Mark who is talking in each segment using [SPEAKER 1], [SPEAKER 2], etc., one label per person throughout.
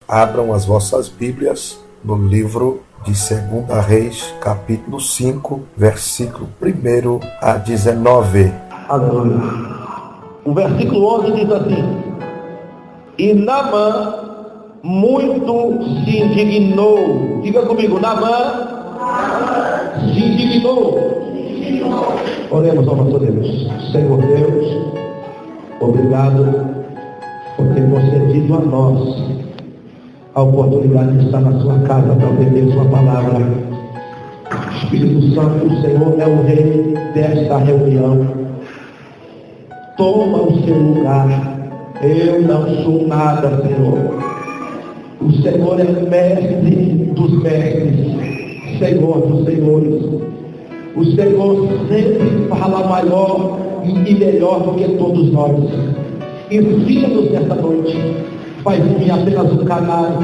[SPEAKER 1] Abram as vossas Bíblias no livro de 2 Reis, capítulo 5, versículo 1 a 19.
[SPEAKER 2] Aleluia. O versículo 11 diz assim: E Naamã muito se indignou. Diga comigo, Naamã se indignou. Oremos ao nosso Deus. Senhor Deus, obrigado por ter concedido a nós a oportunidade de estar na sua casa para obedecer sua palavra. Espírito Santo, o Senhor é o rei desta reunião. Toma o seu lugar. Eu não sou nada, Senhor. O Senhor é mestre dos mestres, Senhor dos senhores. O Senhor sempre fala maior e melhor do que todos nós. Ensina-nos nesta noite. Faz de mim apenas um canal.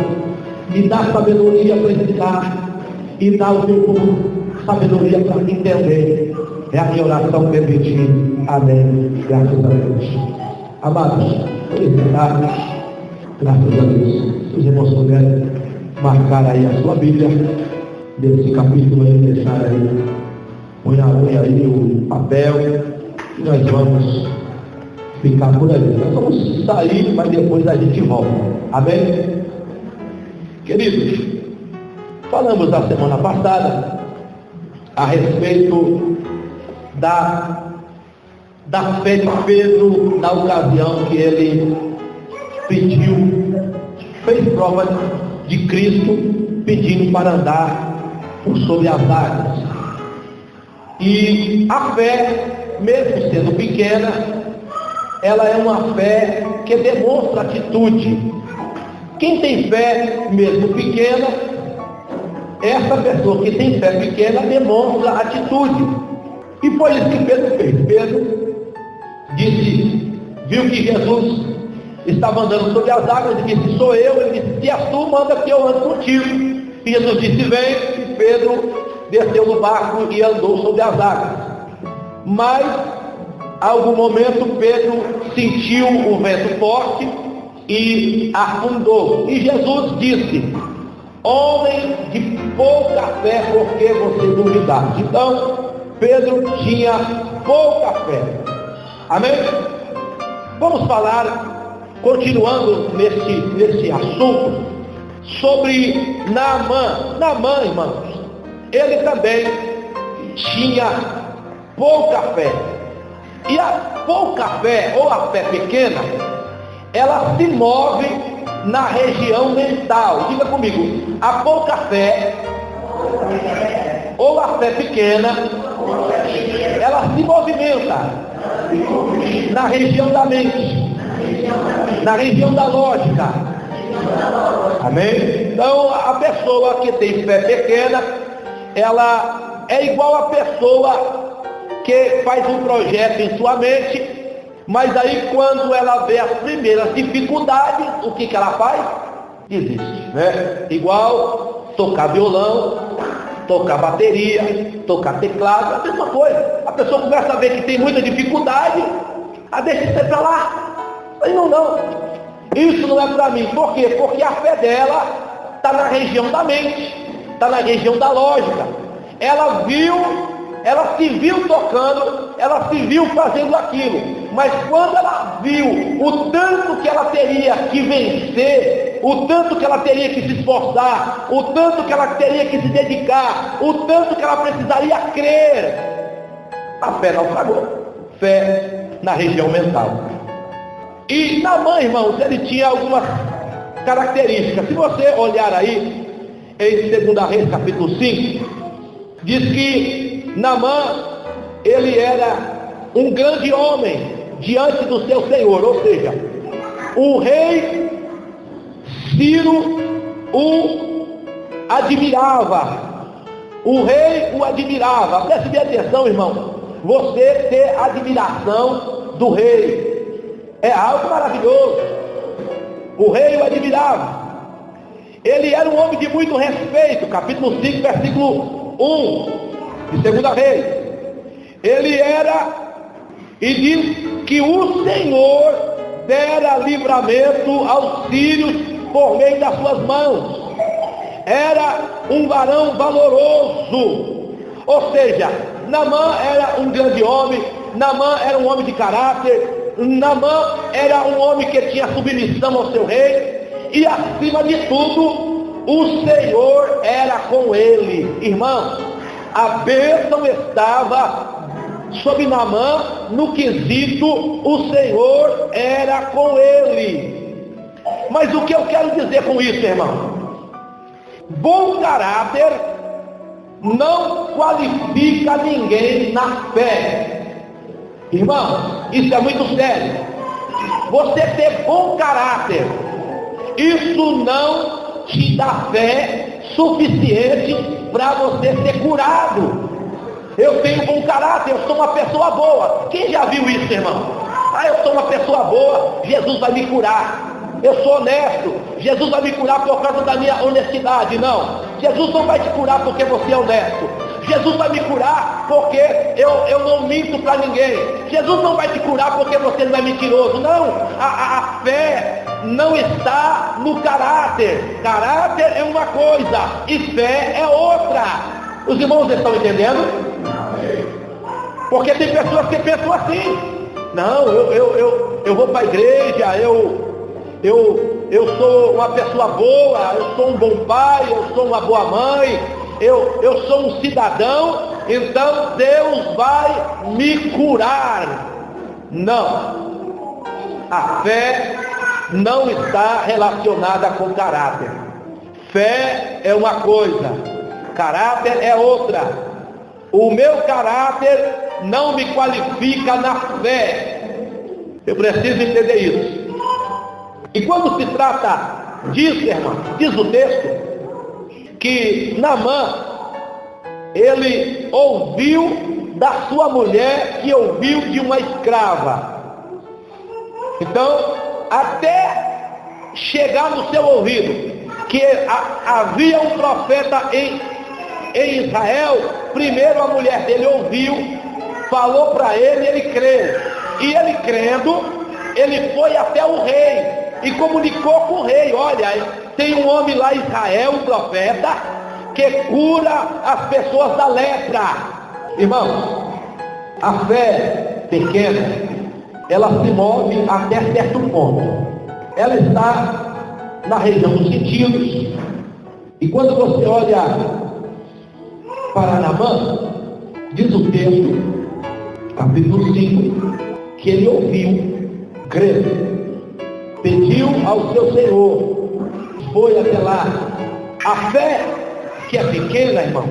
[SPEAKER 2] Me dá sabedoria para ensinar. E dá ao meu povo sabedoria para entender. É a minha oração que eu pedi. Amém. Graças a Deus. Amados, por ensinar, graças a Deus. Se os irmãos puderem marcar aí a sua Bíblia, desse capítulo aí, deixar aí, põe aí o papel, e nós vamos ficar por ali. Nós vamos sair, mas depois a gente volta. Amém? Queridos, falamos na semana passada a respeito da fé de Pedro na ocasião que ele fez prova de Cristo, pedindo para andar por sobre as águas. E a fé, mesmo sendo pequena, ela é uma fé que demonstra atitude. Quem tem fé, mesmo pequena, essa pessoa que tem fé pequena demonstra atitude. E foi isso que Pedro fez. Pedro viu que Jesus estava andando sobre as águas e disse: sou eu. Ele disse: se és tu, manda que eu ando contigo. E Jesus disse: vem. E Pedro desceu do barco e andou sobre as águas. Mas, a algum momento, Pedro sentiu o vento forte e afundou. E Jesus disse: homem de pouca fé, por que você duvidaste? Então, Pedro tinha pouca fé. Amém? Vamos falar, continuando nesse assunto, sobre Naamã. Naamã, irmãos, ele também tinha pouca fé. E a pouca fé, ou a fé pequena, ela se move na região mental. Diga comigo, a pouca fé, ou a fé pequena, ela se movimenta na região da mente, na região da lógica. Amém? Então, a pessoa que tem fé pequena, ela é igual a pessoa que faz um projeto em sua mente, mas aí quando ela vê as primeiras dificuldades, o que ela faz? Desiste, né? Igual tocar violão, tocar bateria, tocar teclado, a mesma coisa. A pessoa começa a ver que tem muita dificuldade, deixa isso pra lá. Mas não, isso não é para mim. Por quê? Porque a fé dela está na região da mente, está na região da lógica. Ela se viu tocando, ela se viu fazendo aquilo, mas quando ela viu o tanto que ela teria que vencer, o tanto que ela teria que se esforçar, o tanto que ela teria que se dedicar, o tanto que ela precisaria crer, a fé naufragou. Fé na região mental. E Naamã, irmãos, ele tinha algumas características. Se você olhar aí em 2 Reis capítulo 5, diz que Naamã, ele era um grande homem diante do seu senhor, ou seja, o rei Ciro o admirava. O rei o admirava. Preste bem atenção, irmão. Você ter admiração do rei é algo maravilhoso. O rei o admirava. Ele era um homem de muito respeito. Capítulo 5, versículo 1 de 2 Reis. Ele era, e diz que o Senhor dera livramento aos sírios por meio das suas mãos. Era um varão valoroso, ou seja, Naamã era um grande homem, Naamã era um homem de caráter, Naamã era um homem que tinha submissão ao seu rei, e acima de tudo, o Senhor era com ele. Irmãos, a bênção estava sobre Naamã no quesito, o Senhor era com ele. Mas o que eu quero dizer com isso, irmão? Bom caráter não qualifica ninguém na fé. Irmão, isso é muito sério. Você ter bom caráter, isso não te dá fé suficiente para você ser curado. Eu tenho bom caráter, eu sou uma pessoa boa. Quem já viu isso, irmão? Eu sou uma pessoa boa, Jesus vai me curar. Eu sou honesto, Jesus vai me curar por causa da minha honestidade. Não, Jesus não vai te curar porque você é honesto. Jesus vai me curar porque eu não minto para ninguém. Jesus não vai te curar porque você não é mentiroso. Não, a fé não está no caráter. Caráter é uma coisa e fé é outra. Os irmãos estão entendendo? Porque tem pessoas que pensam assim: não, eu vou para a igreja, eu sou uma pessoa boa, eu sou um bom pai, eu sou uma boa mãe, eu sou um cidadão, então Deus vai me curar. Não, a fé não está relacionada com caráter. Fé é uma coisa, caráter é outra. O meu caráter não me qualifica na fé. Eu preciso entender isso. E quando se trata disso, irmão, diz o texto que Naamã, ele ouviu da sua mulher que ouviu de uma escrava. Então, até chegar no seu ouvido que havia um profeta em Israel, primeiro a mulher dele ouviu, falou para ele, ele creu. E ele crendo, ele foi até o rei e comunicou com o rei: olha, tem um homem lá em Israel, um profeta, que cura as pessoas da lepra. Irmãos, a fé pequena, ela se move até certo ponto. Ela está na região dos sentidos. E quando você olha para Naamã, diz o texto, capítulo 5, que ele ouviu, creu, pediu ao seu Senhor, foi até lá. A fé que é pequena, irmão,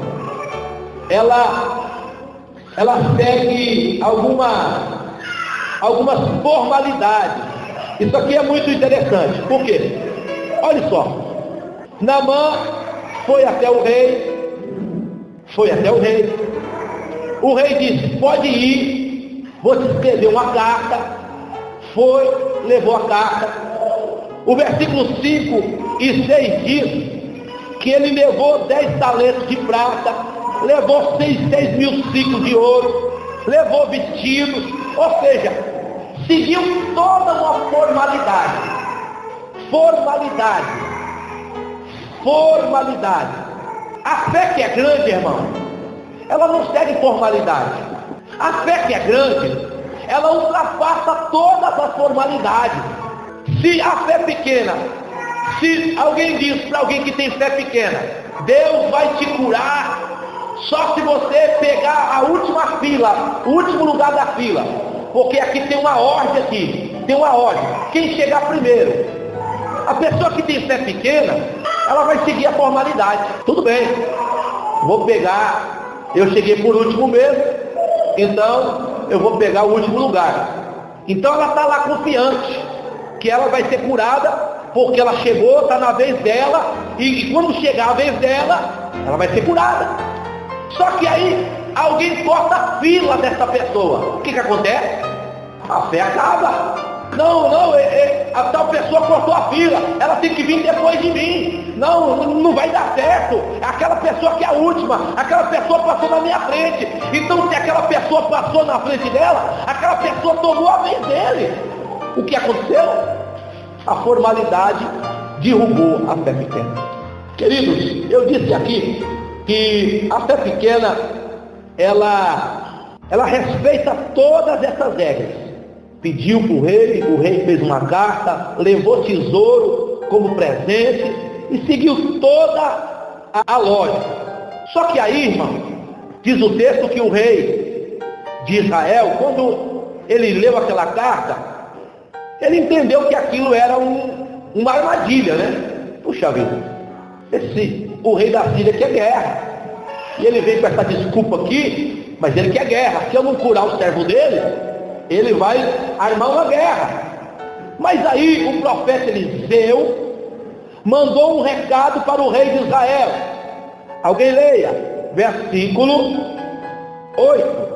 [SPEAKER 2] ela segue algumas formalidades. Isso aqui é muito interessante. Por quê? Olha só, Naamã foi até o rei. O rei disse: pode ir, vou te escrever uma carta. Foi, levou a carta. O versículo 5 e 6 diz que ele levou 10 talentos de prata, levou 6 mil ciclos de ouro, levou vestidos, ou seja, seguiu toda uma formalidade. A fé que é grande, irmão, ela não segue formalidade. A fé que é grande, ela ultrapassa todas as formalidades. Se a fé é pequena, se alguém diz para alguém que tem fé pequena: Deus vai te curar só se você pegar a última fila, o último lugar da fila, porque aqui tem uma ordem, quem chegar primeiro. A pessoa que tem fé pequena, ela vai seguir a formalidade. Tudo bem, vou pegar, eu cheguei por último mesmo, então eu vou pegar o último lugar. Então ela está lá confiante que ela vai ser curada, porque ela chegou, está na vez dela, e quando chegar a vez dela, ela vai ser curada. Só que aí alguém corta a fila dessa pessoa. O que acontece? A fé acaba. Não, a tal pessoa cortou a fila, ela tem que vir depois de mim. Não vai dar certo. Aquela pessoa que é a última, aquela pessoa passou na minha frente. Então, se aquela pessoa passou na frente dela, aquela pessoa tomou a vez dele. O que aconteceu? A formalidade derrubou a fé pequena. Queridos, eu disse aqui que a fé pequena, ela respeita todas essas regras. Pediu para o rei fez uma carta, levou tesouro como presente e seguiu toda a lógica. Só que aí, irmão, diz o texto que o rei de Israel, quando ele leu aquela carta, ele entendeu que aquilo era uma armadilha, né? Puxa vida, o rei da Síria quer guerra, e ele vem com essa desculpa aqui, mas ele quer guerra. Se eu não curar o servo dele, ele vai armar uma guerra. Mas aí o profeta Eliseu mandou um recado para o rei de Israel. Alguém leia, versículo 8.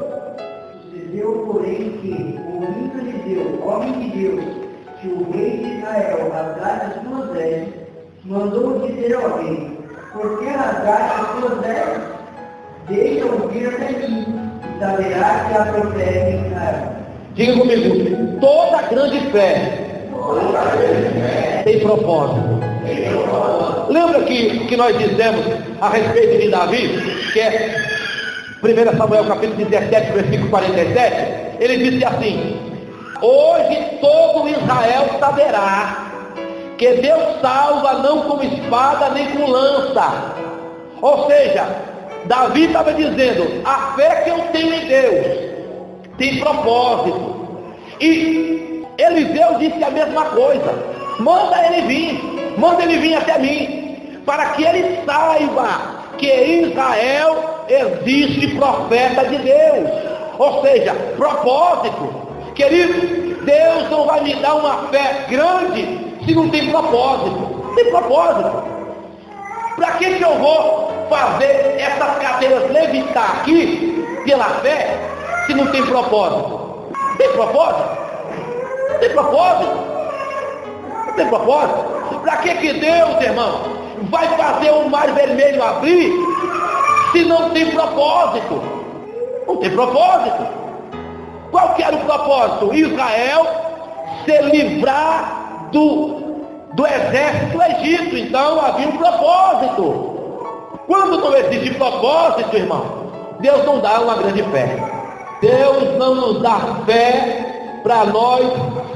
[SPEAKER 3] Sucedeu, porém, que, ouvindo Eliseu, homem de Deus, que o rei de Israel rasgasse as suas vestes, mandou dizer ao rei: por que rasgaste as suas vestes? Deixa ouvir até mim, e saberá que há profeta em Israel.
[SPEAKER 2] Diga comigo, toda grande fé tem propósito. Lembra que nós dizemos a respeito de Davi, que é 1 Samuel capítulo 17, versículo 47? Ele disse assim: hoje todo Israel saberá que Deus salva não com espada nem com lança. Ou seja, Davi estava dizendo, a fé que eu tenho em Deus tem propósito. E Eliseu disse a mesma coisa: manda ele vir até mim, para que ele saiba que em Israel existe profeta de Deus. Ou seja, propósito. Querido, Deus não vai me dar uma fé grande se não tem propósito. Tem propósito. Para que eu vou fazer essas cadeiras levitar aqui pela fé se não tem propósito? Tem propósito? Tem propósito? Não tem propósito? Para que Deus, irmão, vai fazer o mar vermelho abrir se não tem propósito? Não tem propósito. Qual que era o propósito? Israel se livrar do exército do Egito. Então havia um propósito. Quando não existe propósito, irmão, Deus não dá uma grande fé. Deus não nos dá fé para nós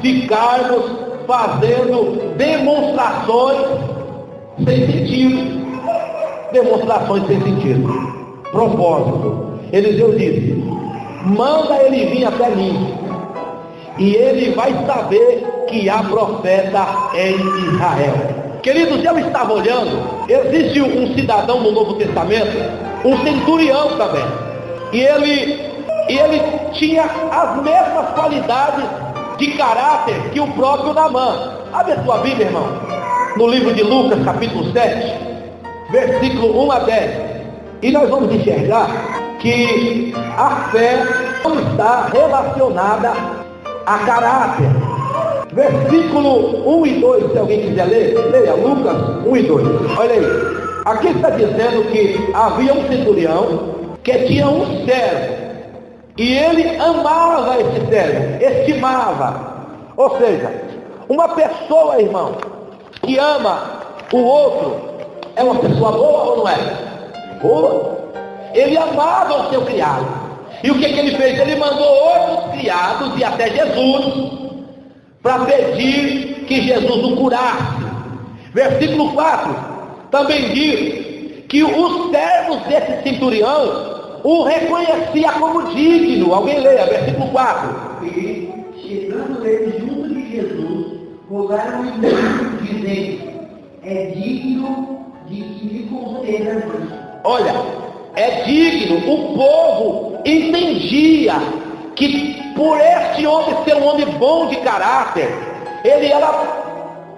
[SPEAKER 2] ficarmos fazendo demonstrações sem sentido. Demonstrações sem sentido. Propósito. Eliseu disse: manda ele vir até mim, e ele vai saber que há profeta em Israel. Queridos, eu estava olhando, existe um cidadão no Novo Testamento, um centurião também, e ele tinha as mesmas qualidades de caráter que o próprio Naamã. Abre a sua Bíblia, irmão, no livro de Lucas, capítulo 7, versículo 1 a 10, e nós vamos enxergar que a fé não está relacionada a caráter. Versículo 1 e 2, se alguém quiser ler, leia Lucas 1 e 2. Olha aí, aqui está dizendo que havia um centurião que tinha um servo, e ele amava esse servo, estimava. Ou seja, uma pessoa, irmão, que ama o outro, é uma pessoa boa ou não é? Boa. Ele amava o seu criado. E o que ele fez? Ele mandou outros criados e até Jesus para pedir que Jesus o curasse. Versículo 4 também diz que os servos desse centurião o reconhecia como digno. Alguém leia, versículo 4.
[SPEAKER 3] E, chegando eles junto de Jesus, rogaram em Deus, dizendo: é digno de que lhe conceda isso.
[SPEAKER 2] Olha, é digno. O povo entendia que por este homem ser um homem bom de caráter, ele era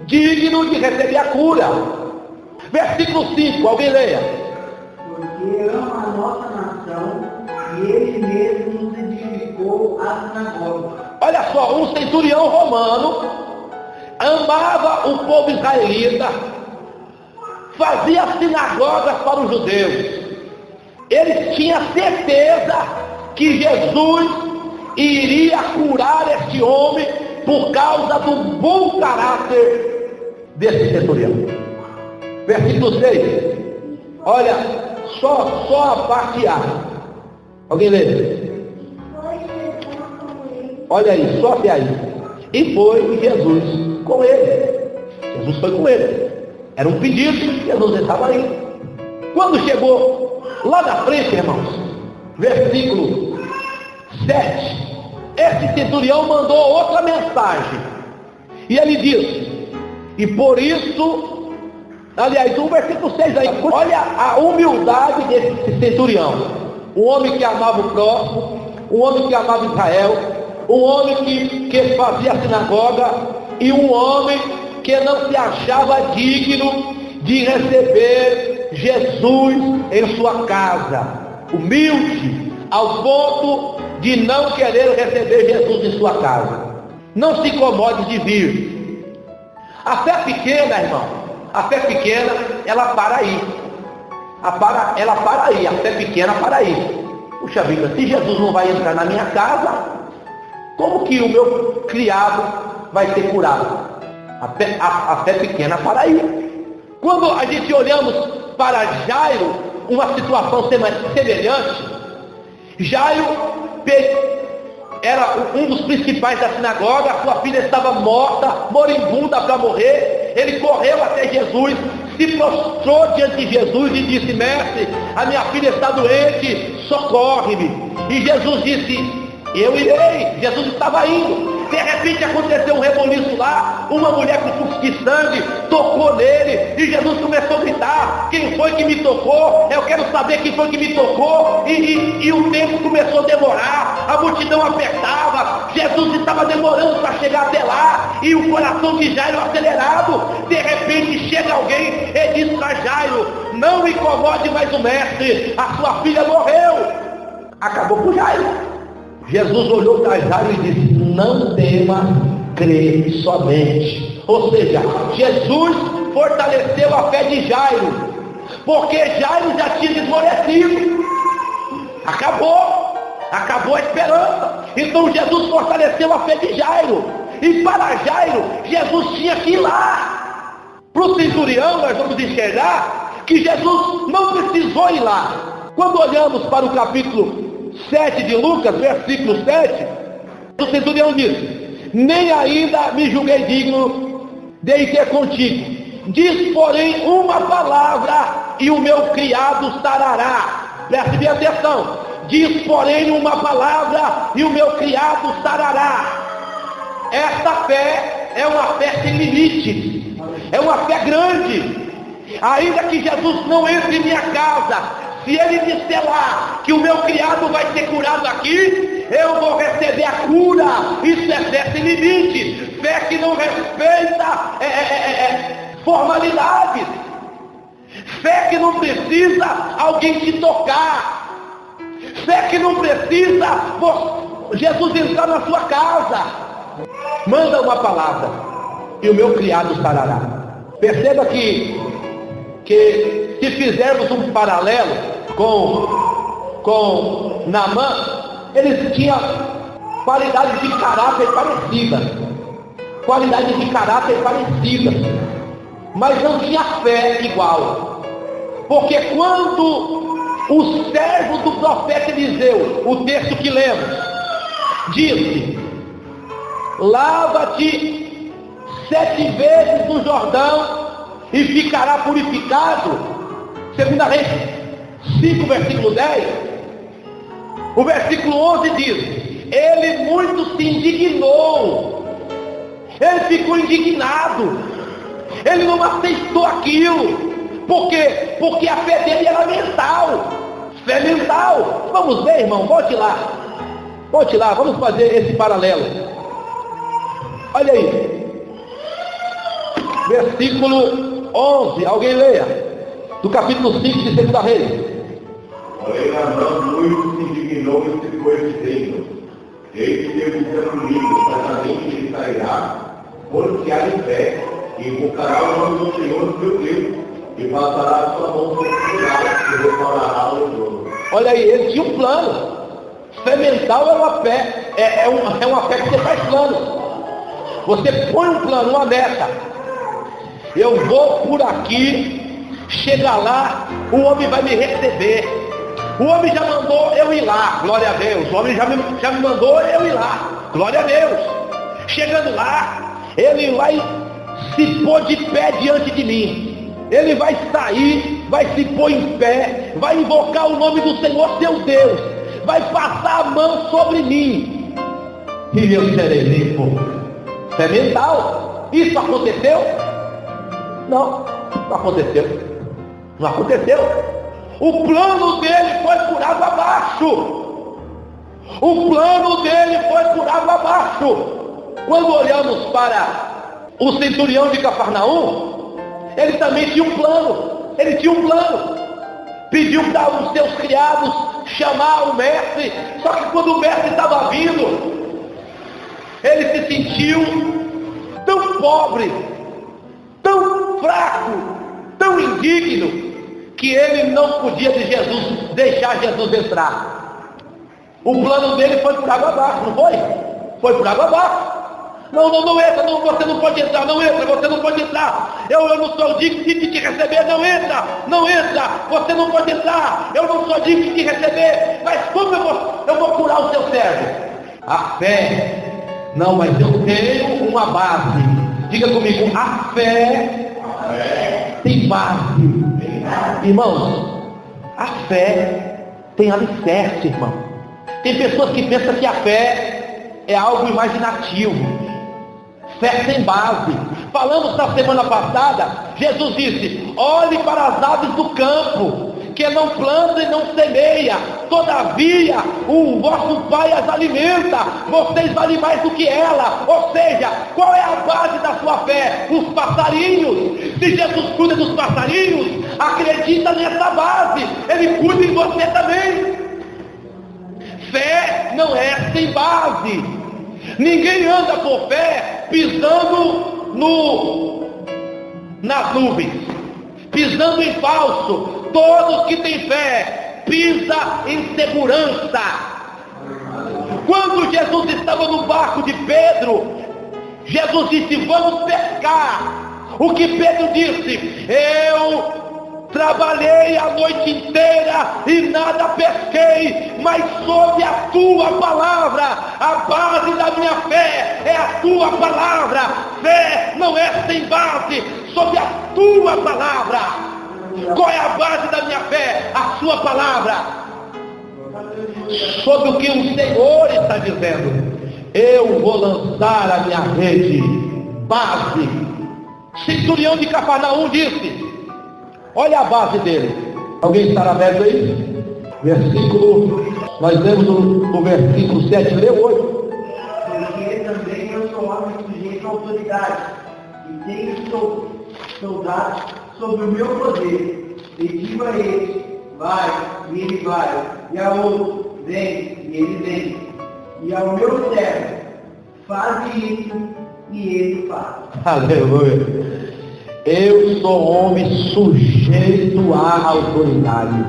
[SPEAKER 2] digno de receber a cura. Versículo 5, alguém leia.
[SPEAKER 3] Porque ama a nossa nação e ele mesmo nos edificou a sinagoga.
[SPEAKER 2] Olha só, um centurião romano amava o povo israelita, fazia sinagogas para os judeus. Ele tinha certeza que Jesus iria curar este homem por causa do bom caráter desse centurião. Versículo 6. Olha, só a parte A. Alguém lê? Olha aí, só até aí. E foi Jesus com ele. Jesus foi com ele. Era um pedido, Jesus estava aí. Quando chegou lá na frente, irmãos, versículo 7, esse centurião mandou outra mensagem. E ele diz, e por isso, aliás, o versículo 6 aí, olha a humildade desse centurião. Um homem que amava o próximo, um homem que amava Israel, um homem que fazia a sinagoga, e um homem que não se achava digno de receber Jesus em sua casa. Humilde, ao ponto de não querer receber Jesus em sua casa. Não se incomode de vir. A fé pequena, irmão, a fé pequena, ela para aí. Ela para aí, a fé pequena para aí. Puxa vida, se Jesus não vai entrar na minha casa, como que o meu criado vai ser curado? A fé pequena para aí. Quando a gente olhamos para Jairo, uma situação semelhante, Jairo era um dos principais da sinagoga, a sua filha estava morta, moribunda para morrer. Ele correu até Jesus, se prostrou diante de Jesus e disse, mestre, a minha filha está doente, socorre-me. E Jesus disse, eu irei. Jesus estava indo. De repente aconteceu um reboliço lá, uma mulher com fluxo de sangue tocou nele, e Jesus começou a gritar, quem foi que me tocou? Eu quero saber quem foi que me tocou. E o tempo começou a demorar, a multidão apertava, Jesus estava demorando para chegar até lá, e o coração de Jairo acelerado. De repente chega alguém e diz para Jairo, não incomode mais o mestre, a sua filha morreu. Acabou com Jairo. Jesus olhou para Jairo e disse, não tema, crê somente. Ou seja, Jesus fortaleceu a fé de Jairo, porque Jairo já tinha desmorecido. Acabou a esperança. Então Jesus fortaleceu a fé de Jairo. E para Jairo, Jesus tinha que ir lá. Para o centurião, nós vamos enxergar que Jesus não precisou ir lá. Quando olhamos para o capítulo 7 de Lucas, versículo 7, o centurião diz, nem ainda me julguei digno de ir ter contigo. Diz, porém, uma palavra e o meu criado sarará. Preste bem atenção. Diz, porém, uma palavra e o meu criado sarará. Esta fé é uma fé sem limites. É uma fé grande. Ainda que Jesus não entre em minha casa, se ele disser lá que o meu criado vai ser curado aqui, eu vou receber a cura. Isso é fé sem limite. Fé que não respeita formalidades. Fé que não precisa alguém te tocar. Fé que não precisa Jesus entrar na sua casa. Manda uma palavra e o meu criado sarará. Perceba que se fizermos um paralelo com Naamã, eles tinham qualidade de caráter parecida, mas não tinha fé igual. Porque quando o servo do profeta Eliseu, o texto que lemos, disse, lava-te 7 vezes no Jordão e ficará purificado, 2 Reis 5, versículo 10, o versículo 11 diz, ele muito se indignou, ele ficou indignado, ele não aceitou aquilo, porque a fé dele era mental, fé mental. Vamos ver, irmão, volte lá, vamos fazer esse paralelo. Olha aí, versículo 11, alguém leia, do capítulo 5 de 2 Reis.
[SPEAKER 4] Porém, Naamã muito se indignou e se foi dizendo, eis que Deus está comigo, certamente ele sairá, porque há em fé, e invocará o nome do Senhor, meu Deus, e passará a sua mão sobre o lugar, e restaurará o trono.
[SPEAKER 2] Olha aí, ele tinha um plano. Fé mental é uma fé, é uma fé que você faz plano. Você põe um plano, uma meta. eu vou por aqui, chegar lá, o homem vai me receber. O homem já mandou eu ir lá, glória a Deus. O homem já me mandou eu ir lá, glória a Deus. Chegando lá, ele vai se pôr de pé diante de mim. Ele vai sair, vai se pôr em pé, vai invocar o nome do Senhor seu Deus, vai passar a mão sobre mim, e eu serei limpo. Isso é mental. Isso aconteceu? Não aconteceu. Não aconteceu. O plano dele foi por água abaixo. O plano dele foi por água abaixo. Quando olhamos para o centurião de Cafarnaum, ele também tinha um plano. Ele tinha um plano. Pediu para os seus criados chamar o mestre. Só que quando o mestre estava vindo, ele se sentiu tão pobre, tão fraco, tão indigno, que ele não podia deixar Jesus entrar. O plano dele foi por água abaixo, não foi? Foi por água abaixo. Não entra, não, você não pode entrar, não entra, você não pode entrar. Eu não sou digno de te receber, não entra, você não pode entrar. Eu não sou digno de te receber, mas como eu vou curar o seu servo? A fé, não, mas eu tenho uma base. Diga comigo, a fé tem base. Irmãos, a fé tem alicerce, irmão. Tem pessoas que pensam que a fé é algo imaginativo. Fé sem base. Falamos na semana passada, Jesus disse: olhe para as aves do campo, que não planta e não semeia, todavia o vosso Pai as alimenta, vocês valem mais do que ela. Ou seja, qual é a base da sua fé? Os passarinhos. Se Jesus cuida dos passarinhos, acredita nessa base, Ele cuida de você também. Fé não é sem base. Ninguém anda por fé pisando nas nuvens, pisando em falso. Todos que têm fé pisa em segurança. Quando Jesus estava no barco de Pedro, Jesus disse: vamos pescar. O que Pedro disse? Eu trabalhei a noite inteira e nada pesquei, mas sob a tua palavra. A base da minha fé é a tua palavra. Fé não é sem base, sob a tua palavra. Qual é a base da minha fé? A sua palavra. Sobre o que o Senhor está dizendo, eu vou lançar a minha rede. Base. Centurião de Cafarnaum disse: olha a base dele. Alguém está aberto aí? Versículo, nós lemos o versículo 7, leu 8.
[SPEAKER 3] Porque também eu sou homem sujeito à autoridade, e tenho soldados sobre o meu poder. E digo a ele: vai, e ele vai. E a outro: vem, e ele vem. E ao meu servo: faz isso, e ele faz.
[SPEAKER 2] Aleluia. Eu sou homem sujeito à autoridade.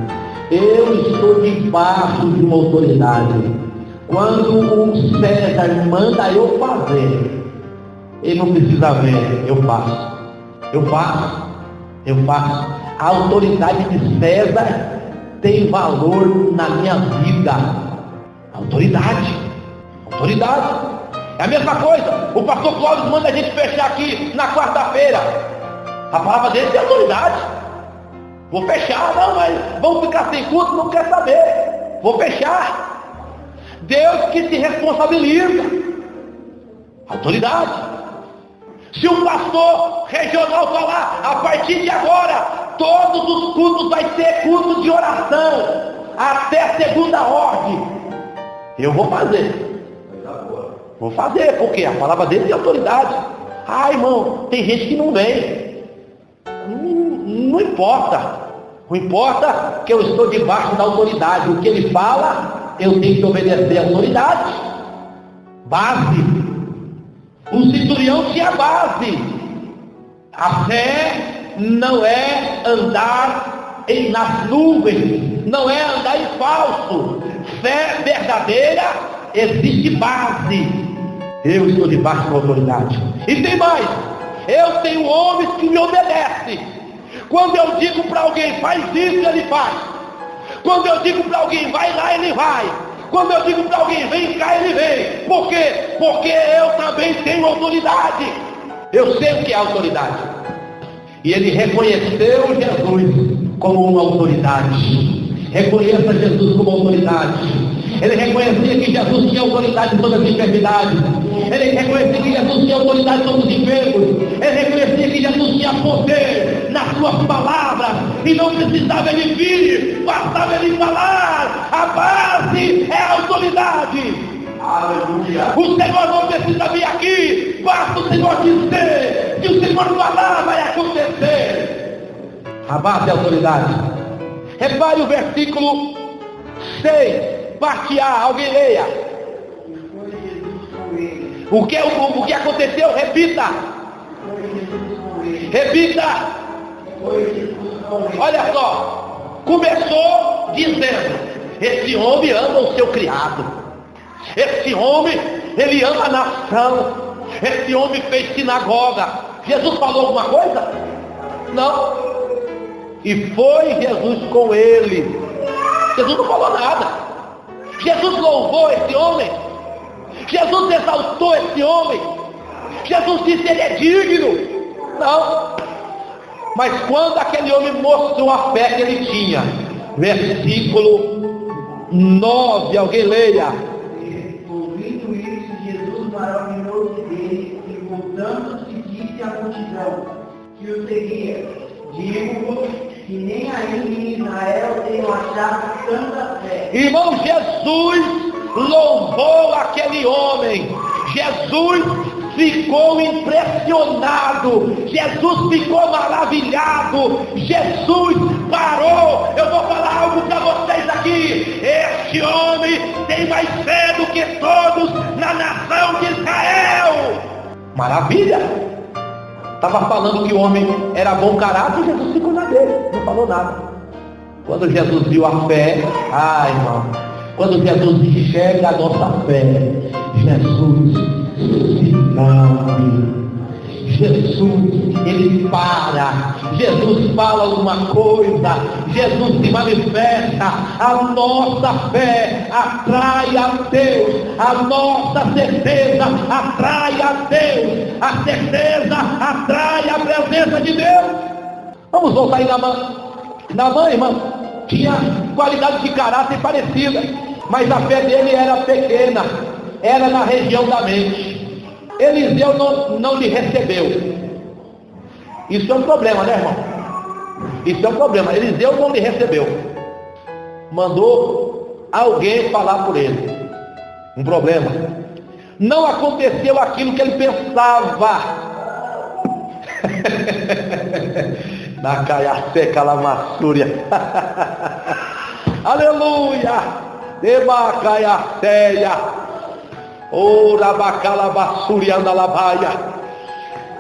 [SPEAKER 2] Eu estou debaixo de uma autoridade. Quando o César manda eu fazer, ele não precisa ver, eu faço. A autoridade de César tem valor na minha vida. Autoridade. É a mesma coisa. O pastor Cláudio manda a gente fechar aqui na quarta-feira. A palavra dele tem autoridade. Vou fechar, não, mas vamos ficar sem culto, não quer saber. Vou fechar. Deus que se responsabiliza. Autoridade. Se um pastor regional falar, a partir de agora, todos os cultos vai ser culto de oração, até segunda ordem, eu vou fazer. Vou fazer, porque a palavra dele tem autoridade. Ah, irmão, tem gente que não vem. Não importa. O importa que eu estou debaixo da autoridade. O que ele fala, eu tenho que obedecer à autoridade. Base. O centurião tinha base. A fé não é andar nas nuvens, não é andar em falso. Fé verdadeira existe base. Eu estou debaixo da autoridade. E tem mais. Eu tenho homens que me obedecem. Quando eu digo para alguém, faz isso, ele faz. Quando eu digo para alguém, vai lá, ele vai. Quando eu digo para alguém, vem cá, ele vem. Por quê? Porque eu também tenho autoridade. Eu sei o que é autoridade. E ele reconheceu Jesus como uma autoridade. Reconheça Jesus como autoridade. Ele reconhecia que Jesus tinha autoridade sobre as enfermidades. Ele reconhecia que Jesus tinha autoridade sobre os enfermos. Ele reconhecia que Jesus tinha poder nas suas palavras. E não precisava ele vir, bastava ele falar. A base é a autoridade.
[SPEAKER 4] Aleluia.
[SPEAKER 2] O Senhor não precisa vir aqui, basta o Senhor dizer. Se o Senhor falar, vai acontecer. A base é a autoridade. Repare o versículo 6. Parte A, alguém leia. O que aconteceu? Repita. Repita. Olha só. Começou dizendo: esse homem ama o seu criado. Esse homem, ele ama a nação. Esse homem fez sinagoga. Jesus falou alguma coisa? Não. E foi Jesus com ele. Jesus não falou nada. Jesus louvou esse homem. Jesus exaltou esse homem. Jesus disse: ele é digno. Não. Mas quando aquele homem mostrou a fé que ele tinha, versículo 9, alguém leia.
[SPEAKER 3] Ouvindo isso, Jesus maravilhou-se dele e voltando-se disse à multidão que o seguia: digo-vos que nem ainda em Israel tenho achado tanta fé.
[SPEAKER 2] Irmão, Jesus louvou aquele homem. Jesus ficou impressionado. Jesus ficou maravilhado. Jesus parou. Eu vou falar algo para vocês aqui. Este homem tem mais fé do que todos na nação de Israel. Maravilha. Estava falando que o homem era bom caráter, Jesus ficou na dele, não falou nada. Quando Jesus viu a fé, irmão, quando Jesus enxerga a nossa fé, Jesus se move. Jesus, ele para. Jesus fala uma coisa. Jesus se manifesta. A nossa fé atrai a Deus. A nossa certeza atrai a Deus. A certeza atrai a presença de Deus. Vamos voltar aí na mãe, irmão. Tinha qualidade de caráter parecida, mas a fé dele era pequena. Era na região da mente. Eliseu não lhe recebeu. Isso é um problema, né, irmão? Isso é um problema. Eliseu não lhe recebeu. Mandou alguém falar por ele. Um problema. Não aconteceu aquilo que ele pensava. Na caia seca lamassúria. Aleluia. Deba caia ceia. Ora bacala bassurianda labaia.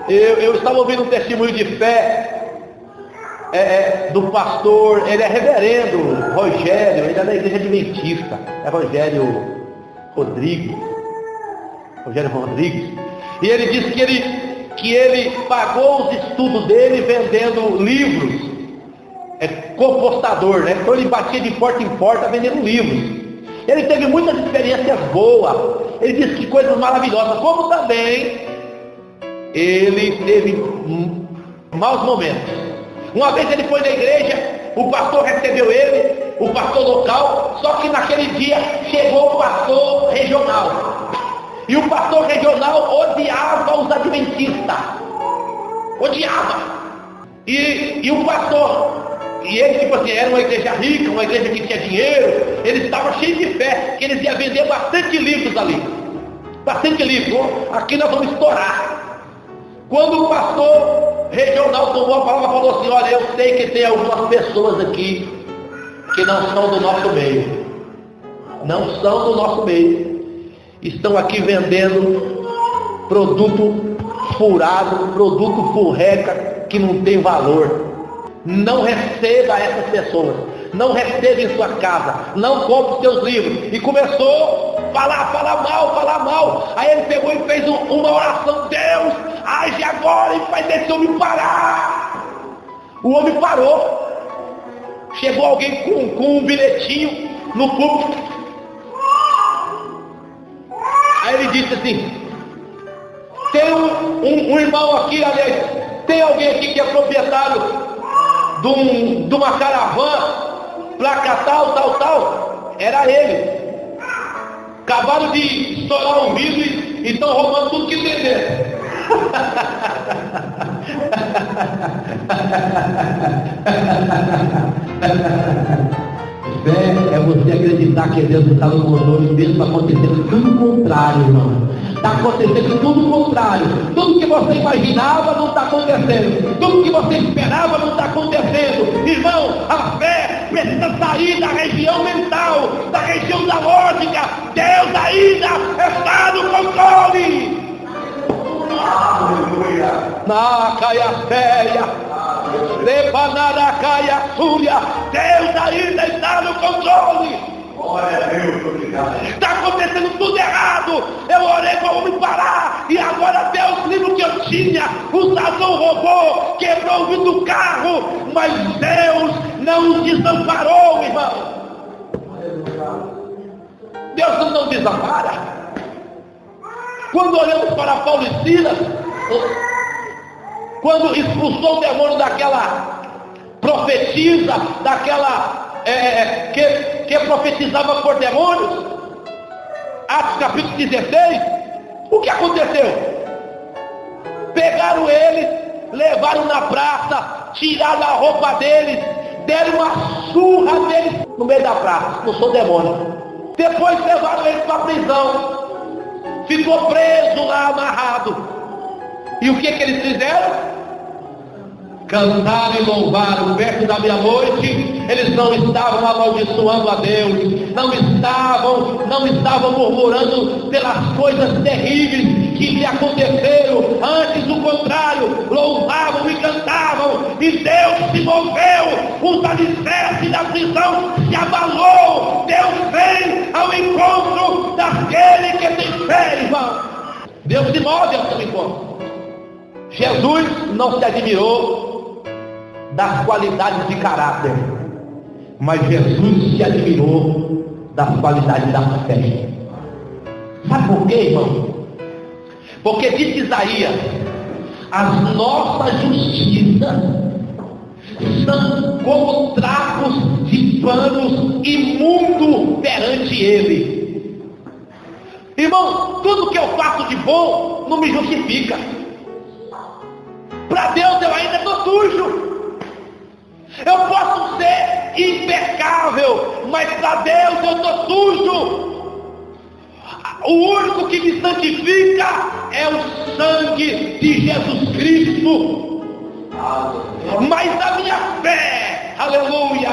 [SPEAKER 2] Eu estava ouvindo um testemunho de fé do pastor, ele é reverendo Rogério, ele é da igreja adventista, é Rogério Rodrigues. E ele disse que ele pagou os estudos dele vendendo livros, compostador, né? Então ele batia de porta em porta vendendo livros. Ele teve muitas experiências boas. Ele disse que coisas maravilhosas. Como também ele teve maus momentos. Uma vez ele foi na igreja, o pastor recebeu ele, o pastor local. Só que naquele dia chegou o pastor regional. E o pastor regional odiava os adventistas. Odiava. E o pastor... E ele, tipo assim, era uma igreja rica, uma igreja que tinha dinheiro. Ele estava cheio de fé, que eles iam vender bastante livros ali. Bastante livros. Aqui nós vamos estourar. Quando o pastor regional tomou a palavra, falou assim: olha, eu sei que tem algumas pessoas aqui que não são do nosso meio. Não são do nosso meio. Estão aqui vendendo produto furado, produto furreca, que não tem valor. não receba essas pessoas, não receba em sua casa, não compre seus livros. E começou a falar mal. Aí ele pegou e fez uma oração: Deus, age agora e faz esse homem parar. O homem parou. Chegou alguém com um bilhetinho no púlpito. Aí ele disse assim: tem um irmão aqui, aliás, tem alguém aqui que é proprietário de uma caravana, placa tal. Era ele. Acabaram de estourar o vidro e estão roubando tudo que tem dentro. Fé é você acreditar que Deus está no controle, mesmo acontecendo tudo o contrário, irmão. Está acontecendo tudo o contrário. Tudo que você imaginava não está acontecendo. Tudo que você esperava não está acontecendo. Irmão, a fé precisa sair da região mental, da região da lógica. Deus ainda está no controle. Na caia feia, levanada caia súria, Deus ainda está no controle.
[SPEAKER 4] Glória a Deus, obrigado.
[SPEAKER 2] Está acontecendo tudo errado. Eu orei para o homem parar e agora Deus livre o que eu tinha. O ladrão roubou, quebrou o vidro do carro, mas Deus não os desamparou, irmão. Deus não desampara. Quando olhamos para Paulo e Silas, quando expulsou o demônio daquela profetisa, daquela que profetizava por demônios, Atos capítulo 16, o que aconteceu? Pegaram eles, levaram na praça, tiraram a roupa deles, deram uma surra deles no meio da praça, expulsou o demônio. Depois levaram eles para a prisão. Ficou preso lá, amarrado. E o que eles fizeram? Cantaram e louvaram perto da meia-noite. Eles não estavam amaldiçoando a Deus, não estavam murmurando pelas coisas terríveis que lhe aconteceram. Antes, do contrário, louvavam e cantavam, e Deus se moveu. Os alicerces da prisão se abalou. Deus vem ao encontro daquele que tem fé, irmão. Deus se move ao seu encontro. Jesus não se admirou das qualidades de caráter, mas Jesus se admirou das qualidades da fé. Sabe por quê, irmão? Porque diz Isaías: as nossas justiças são como trapos de panos imundo perante Ele. Irmão, tudo que eu faço de bom não me justifica. Para Deus eu ainda estou sujo. Eu posso ser impecável, mas para Deus eu estou sujo. O único que me santifica é o sangue de Jesus Cristo. Mas a minha fé, aleluia,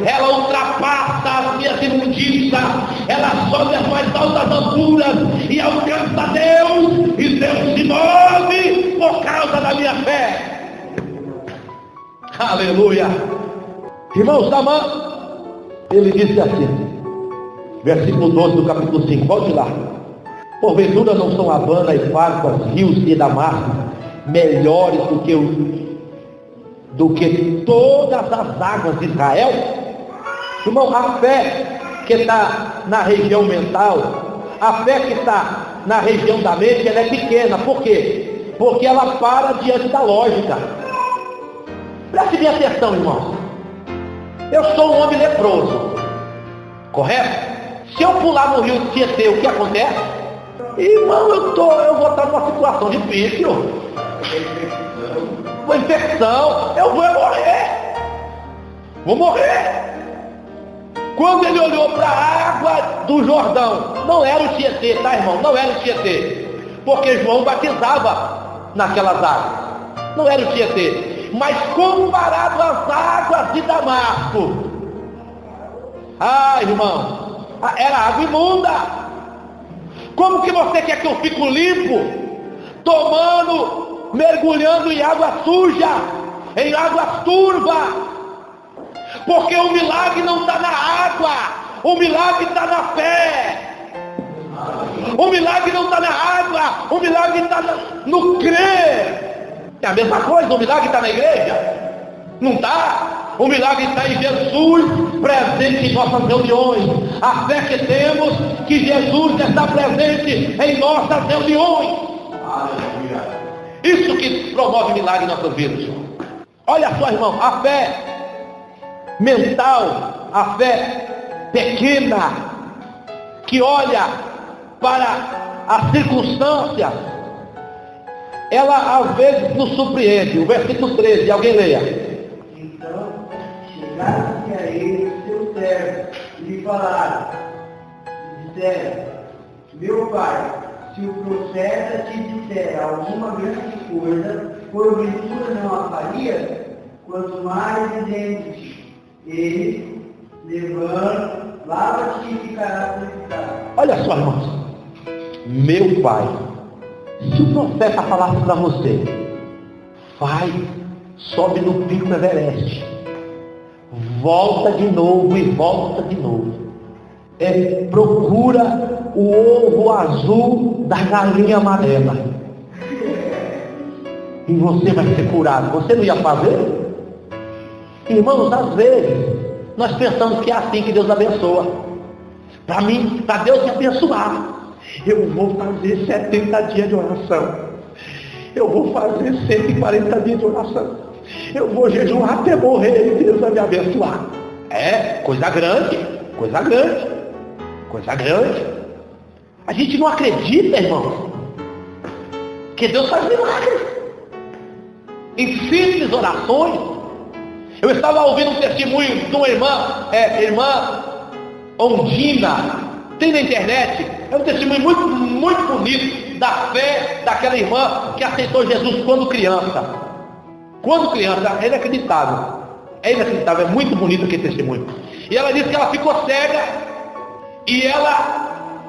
[SPEAKER 2] ela ultrapassa as minhas imundícias, ela sobe as mais altas alturas e alcança Deus, e Deus se move por causa da minha fé. Aleluia. Irmão Samã, ele disse assim, versículo 12 do capítulo 5, volte lá: porventura não são Havana e Farpas, rios e Damasco melhores do que todas as águas de Israel? Irmão, a fé que está na região mental, a fé que está na região da mente, ela é pequena. Por quê? Porque ela para diante da lógica. Preste bem atenção, irmão. Eu sou um homem leproso, correto? Se eu pular no rio Tietê, o que acontece? Irmão, eu vou estar numa situação difícil. Uma infecção, eu vou morrer. Vou morrer. Quando ele olhou para a água do Jordão, não era o Tietê, tá, irmão? Não era o Tietê, porque João batizava naquelas águas. Não era o Tietê. Mas comparado às águas de Damasco, irmão, era água imunda. Como que você quer que eu fique limpo, mergulhando em água suja? em águas turvas. Porque o milagre não está na água, o milagre está na fé. O milagre não está na água, o milagre está no crer. É a mesma coisa, o milagre está na igreja? Não está. O milagre está em Jesus presente em nossas reuniões. A fé que temos que Jesus está presente em nossas reuniões. Isso que promove milagre em nossas vidas. Olha só, irmão, a fé mental, a fé pequena, que olha para as circunstâncias, ela às vezes nos surpreende. O versículo 13, alguém leia.
[SPEAKER 3] Então chegaram-se a ele os seus servos e lhe falaram, disseram, meu pai, se o profeta te disser alguma grande coisa, porventura não a faria? Quanto mais dizendo-te, ele, levanta, lava-te e ficará purificado.
[SPEAKER 2] Olha só, irmãos, meu pai, se o profeta falasse para você, vai, sobe no pico Everest, volta de novo e volta de novo, procura o ovo azul da galinha amarela e você vai ser curado, você não ia fazer? Irmãos, às vezes nós pensamos que é assim que Deus abençoa. Para mim, para Deus me abençoar, eu vou fazer 70 dias de oração, eu vou fazer 140 dias de oração, eu vou jejuar até morrer e Deus vai me abençoar. É coisa grande, coisa grande, coisa grande. A gente não acredita, irmãos, que Deus faz milagres em simples orações. Eu estava ouvindo um testemunho de uma irmã Ondina, tem na internet, é um testemunho muito, muito bonito da fé daquela irmã que aceitou Jesus quando criança. Quando criança, é inacreditável, é muito bonito aquele testemunho. E ela disse que ela ficou cega e ela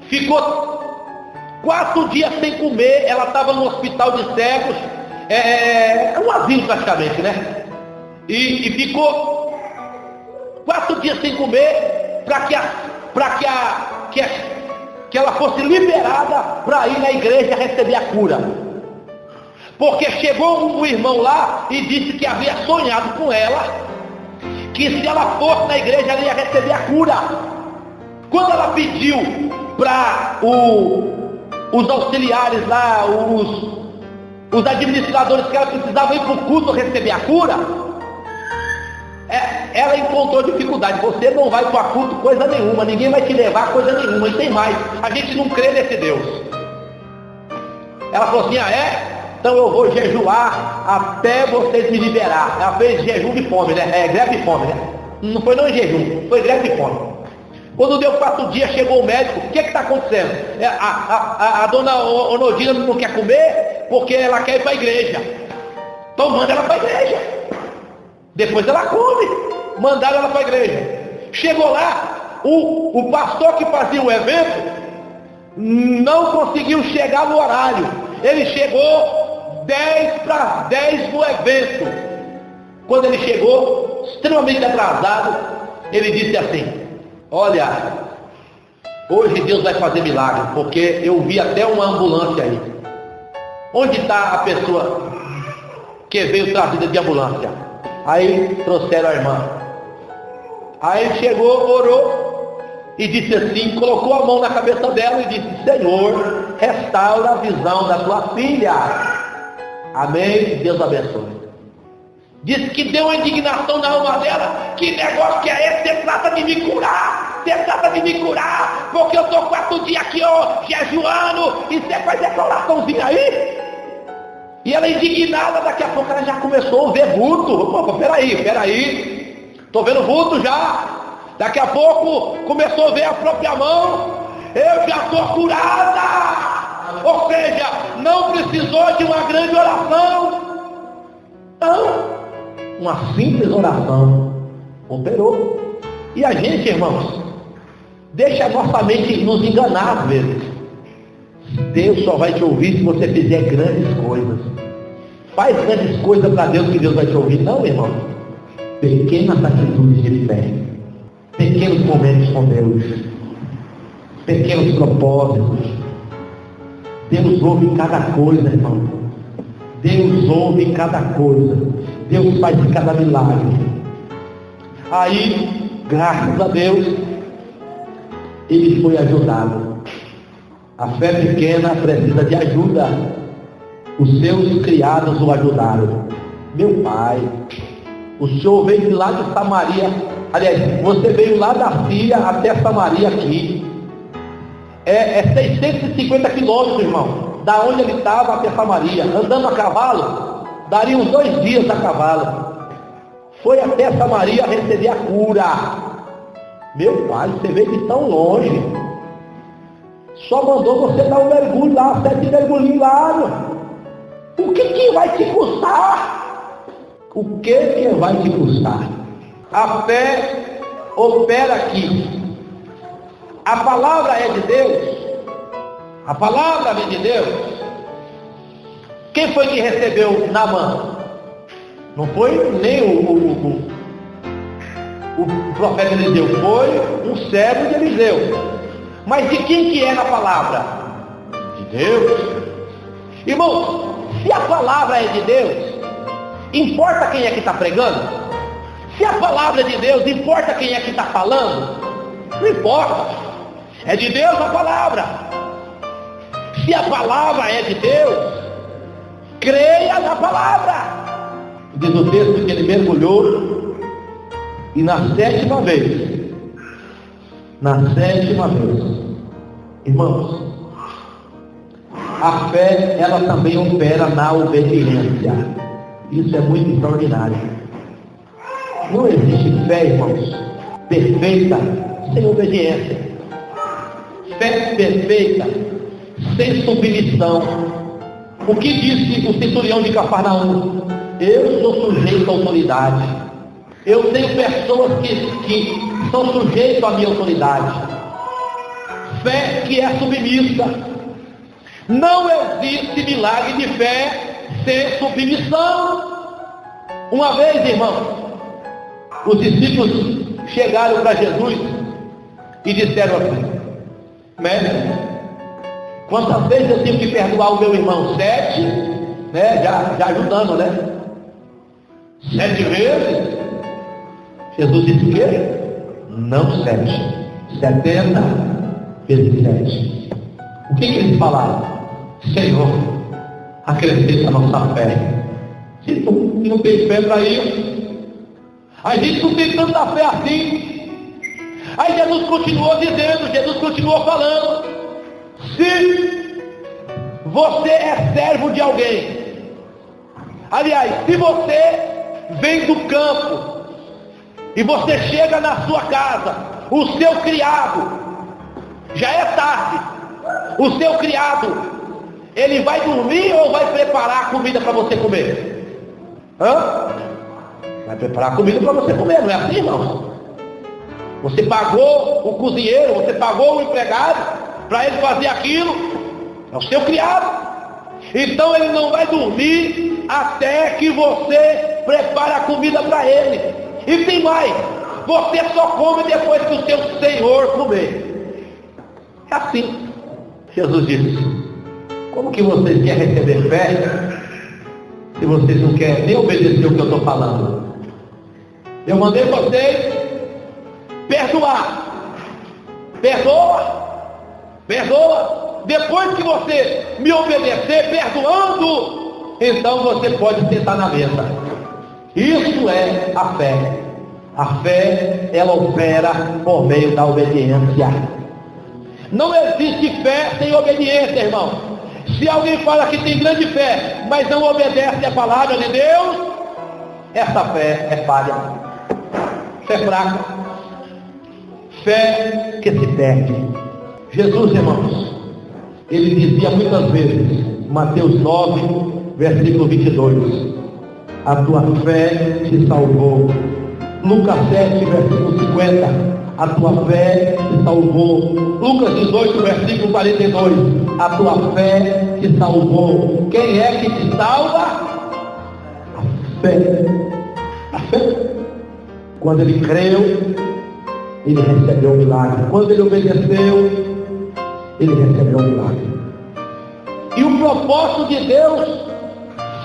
[SPEAKER 2] ficou 4 dias sem comer. Ela estava no hospital de cegos, um asilo praticamente, né? E ficou 4 dias sem comer para que ela fosse liberada para ir na igreja receber a cura. Porque chegou um irmão lá e disse que havia sonhado com ela, que se ela fosse na igreja ela ia receber a cura. Quando ela pediu para os auxiliares lá, os administradores, que ela precisava ir para o culto receber a cura, ela encontrou dificuldade. Você não vai para culto coisa nenhuma, ninguém vai te levar coisa nenhuma. E tem mais, a gente não crê nesse Deus. Ela falou assim, então eu vou jejuar até vocês me liberar. Ela fez jejum de fome, né? Greve de fome, né? Não foi não em jejum, foi greve de fome. Quando deu 4 dias, chegou o médico. O que está acontecendo? A dona Onodina não quer comer porque ela quer ir para a igreja. Então manda ela para a igreja, depois ela come. Mandaram ela para a igreja. Chegou lá, o pastor que fazia o evento não conseguiu chegar no horário. Ele chegou 10 para 10 no evento. Quando ele chegou, extremamente atrasado, ele disse assim, olha, hoje Deus vai fazer milagre, porque eu vi até uma ambulância aí. Onde está a pessoa que veio trazida de ambulância? Aí trouxeram a irmã. Aí chegou, orou e disse assim, colocou a mão na cabeça dela e disse, Senhor, restaura a visão da tua filha. Amém, Deus abençoe. Disse que deu uma indignação na alma dela. Que negócio que é esse? Você trata de me curar, você trata de me curar, porque eu estou 4 dias aqui, jejuando, e você faz essa oraçãozinha aí? E ela indignada, daqui a pouco ela já começou a ver vulto. Peraí, estou vendo vulto já. Daqui a pouco começou a ver a própria mão. Eu já estou curada. Ou seja, não precisou de uma grande oração. Não, uma simples oração operou. E a gente, irmãos, deixa a nossa mente nos enganar às vezes. Deus só vai te ouvir se você fizer grandes coisas. faz grandes coisas para Deus que Deus vai te ouvir. Não, irmão. Pequenas atitudes de fé, pequenos momentos com Deus, pequenos propósitos. Deus ouve cada coisa, irmão. Deus ouve cada coisa. Deus faz cada milagre. Aí, graças a Deus, ele foi ajudado. A fé pequena precisa de ajuda. Os seus criados o ajudaram. Meu pai, o senhor veio de lá de Samaria. Aliás, você veio lá da Síria até Samaria aqui. É 650 quilômetros, irmão. Da onde ele estava até Samaria. Andando a cavalo, daria uns 2 dias a cavalo. Foi até Samaria receber a cura. Meu pai, você veio de tão longe. Só mandou você dar um mergulho lá, 7 mergulhinhos lá. Meu. O que vai te custar? O que vai te custar? A fé opera aqui. A palavra é de Deus. A palavra é de Deus. Quem foi que recebeu Naamã? Não foi nem o profeta Eliseu, foi um servo de Eliseu. Mas de quem que era a palavra? De Deus. Irmãos, se a palavra é de Deus, importa quem é que está pregando? Se a palavra é de Deus, importa quem é que está falando? Não importa. É de Deus a palavra. Se a palavra é de Deus, creia na palavra. Diz o texto que ele mergulhou e na 7ª vez, irmãos, a fé, ela também opera na obediência. Isso é muito extraordinário. Não existe fé, irmãos, perfeita sem obediência. Fé perfeita sem submissão. O que disse o centurião de Cafarnaum? Eu sou sujeito à autoridade. Eu tenho pessoas que são sujeitos à minha autoridade. Fé que é submissa. Não existe milagre de fé sem submissão. Uma vez, irmão, os discípulos chegaram para Jesus e disseram assim: mestre, quantas vezes eu tenho que perdoar o meu irmão? 7, né? Já ajudando, né? 7 vezes? Jesus disse o quê? Não 7, 70 vezes 7. O que eles falaram? Senhor, acrescenta a nossa fé. Se tu não tem fé para isso, a gente não tem tanta fé assim. Aí Jesus continuou dizendo, Jesus continuou falando: se você é servo de alguém, aliás, se você vem do campo e você chega na sua casa, o seu criado, já é tarde, o seu criado, ele vai dormir ou vai preparar a comida para você comer? Vai preparar a comida para você comer, não é assim, irmão? Você pagou o cozinheiro, você pagou o empregado para ele fazer aquilo, é o seu criado. Então ele não vai dormir até que você prepare a comida para ele. E tem mais, você só come depois que o seu Senhor comer. É assim. Jesus disse: como que vocês querem receber fé se vocês não querem nem obedecer o que eu estou falando? Eu mandei vocês perdoar. Perdoa. Depois que você me obedecer, perdoando, então você pode sentar na mesa. Isso é a fé. A fé, ela opera por meio da obediência. Não existe fé sem obediência, irmão. Se alguém fala que tem grande fé, mas não obedece a palavra de Deus, essa fé é falha. Fé fraca. Fé que se perde. Jesus, irmãos, ele dizia muitas vezes, Mateus 9, versículo 22, a tua fé te salvou. Lucas 7, versículo 50, a tua fé te salvou. Lucas 18, versículo 42, a tua fé te salvou. Quem é que te salva? Fé. A fé. Quando ele creu, ele recebeu o milagre. Quando ele obedeceu, ele recebeu o milagre. E o propósito de Deus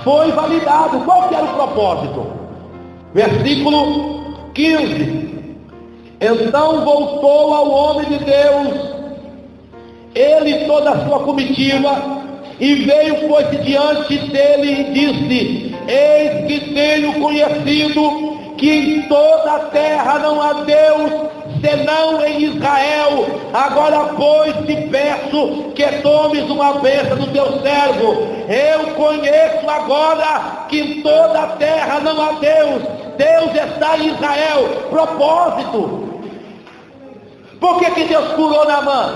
[SPEAKER 2] foi validado. Qual que era o propósito? Versículo 15. Então voltou ao homem de Deus, ele e toda a sua comitiva, e veio, pôs-se diante dele e disse: eis que tenho conhecido que em toda a terra não há Deus senão em Israel. Agora, pois, te peço que tomes uma bênção do teu servo. Eu conheço agora que em toda a terra não há Deus. Deus está em Israel. Propósito. Por que Deus curou Naamã?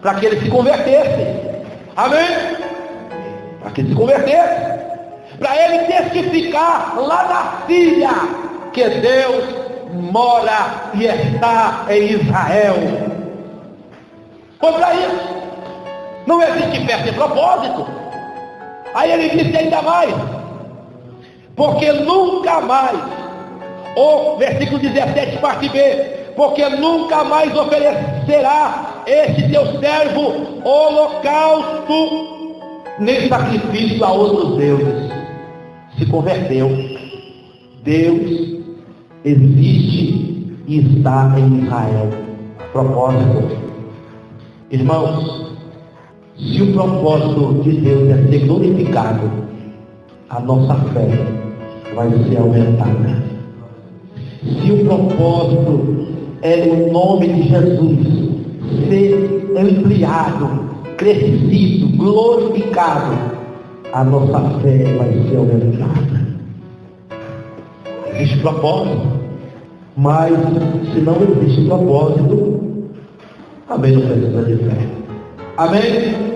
[SPEAKER 2] Para que ele se convertesse. Amém? Para que ele se convertesse. Para ele testificar lá na Síria que Deus mora e está em Israel. Foi para isso. Não existe fé sem propósito. Aí ele disse ainda mais: porque nunca mais, ou versículo 17, parte B, porque nunca mais oferecerá este teu servo holocausto nem sacrifício a outros deuses. Se converteu. Deus existe e está em Israel. Propósito. Irmãos, se o propósito de Deus é ser glorificado, a nossa fé vai ser aumentada. Se o propósito é o nome de Jesus ser ampliado, crescido, glorificado, a nossa fé vai ser aumentada. Existe propósito, mas se não existe propósito, também não precisa de fé. Amém?